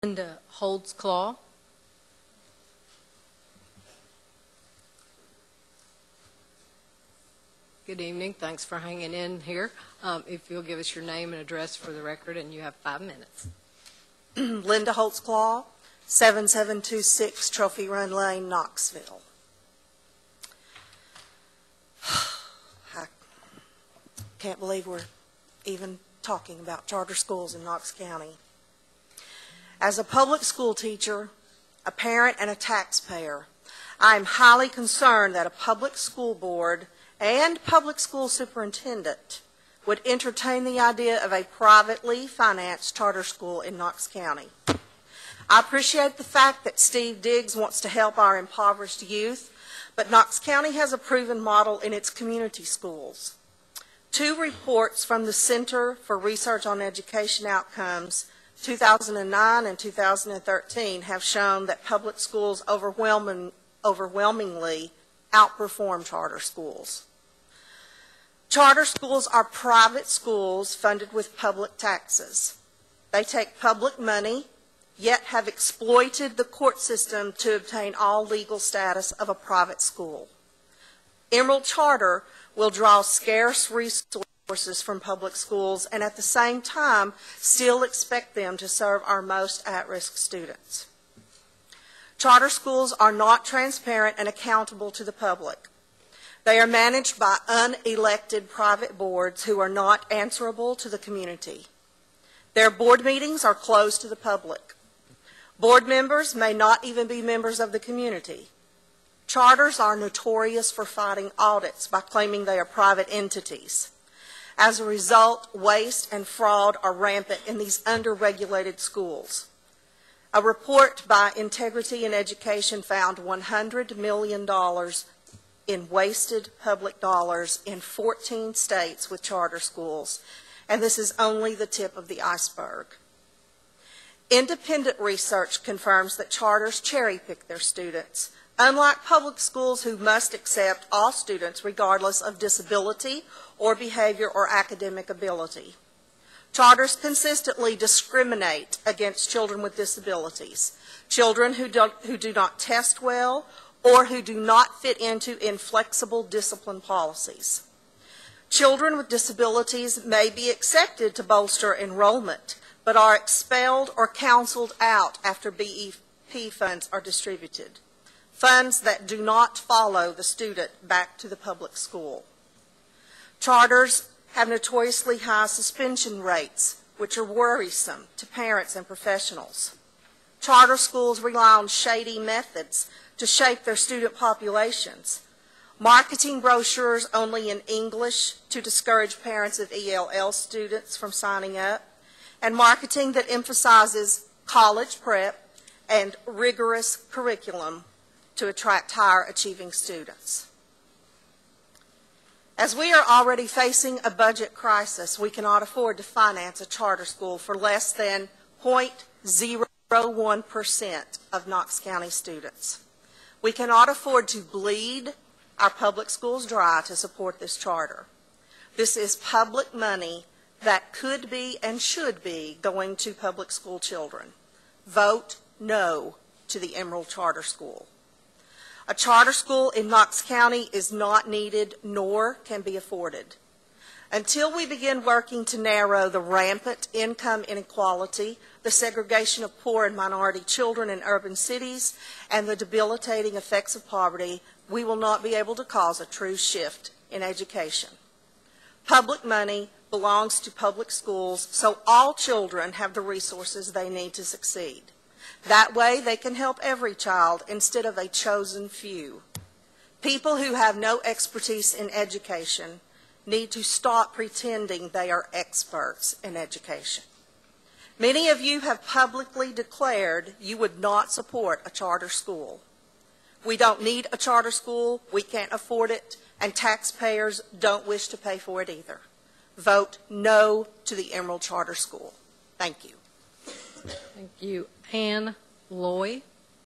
Linda Holtzclaw. Good evening. Thanks for hanging in here. If you'll give us your name and address for the record, and you have 5 minutes. Linda Holtzclaw, 7726 Trophy Run Lane, Knoxville. I can't believe we're even talking about charter schools in Knox County. As a public school teacher, a parent, and a taxpayer, I am highly concerned that a public school board and public school superintendent would entertain the idea of a privately financed charter school in Knox County. I appreciate the fact that Steve Diggs wants to help our impoverished youth, but Knox County has a proven model in its community schools. 2 reports from the Center for Research on Education Outcomes, 2009 and 2013, have shown that public schools overwhelmingly outperform charter schools. Charter schools are private schools funded with public taxes. They take public money, yet have exploited the court system to obtain all legal status of a private school. Emerald Charter will draw scarce resources from public schools and at the same time still expect them to serve our most at-risk students. Charter schools are not transparent and accountable to the public. They are managed by unelected private boards who are not answerable to the community. Their board meetings are closed to the public. Board members may not even be members of the community. Charters are notorious for fighting audits by claiming they are private entities. As a result, waste and fraud are rampant in these under-regulated schools. A report by Integrity in Education found $100 million in wasted public dollars in 14 states with charter schools, and this is only the tip of the iceberg. Independent research confirms that charters cherry-pick their students, unlike public schools who must accept all students regardless of disability or behavior or academic ability. Charters consistently discriminate against children with disabilities, children who do not test well or who do not fit into inflexible discipline policies. Children with disabilities may be accepted to bolster enrollment, but are expelled or counseled out after BEP funds are distributed, funds that do not follow the student back to the public school. Charters have notoriously high suspension rates, which are worrisome to parents and professionals. Charter schools rely on shady methods to shape their student populations. Marketing brochures only in English to discourage parents of ELL students from signing up, and marketing that emphasizes college prep and rigorous curriculum to attract higher achieving students. As we are already facing a budget crisis, we cannot afford to finance a charter school for less than 0.01% of Knox County students. We cannot afford to bleed our public schools dry to support this charter. This is public money that could be and should be going to public school children. Vote no to the Emerald Charter School. A charter school in Knox County is not needed nor can be afforded. Until we begin working to narrow the rampant income inequality, the segregation of poor and minority children in urban cities, and the debilitating effects of poverty, we will not be able to cause a true shift in education. Public money belongs to public schools so all children have the resources they need to succeed. That way they can help every child instead of a chosen few. People who have no expertise in education need to stop pretending they are experts in education. Many of you have publicly declared you would not support a charter school. We don't need a charter school, we can't afford it, and taxpayers don't wish to pay for it either. Vote no to the Emerald Charter School. Thank you. Thank you. Ann Loy.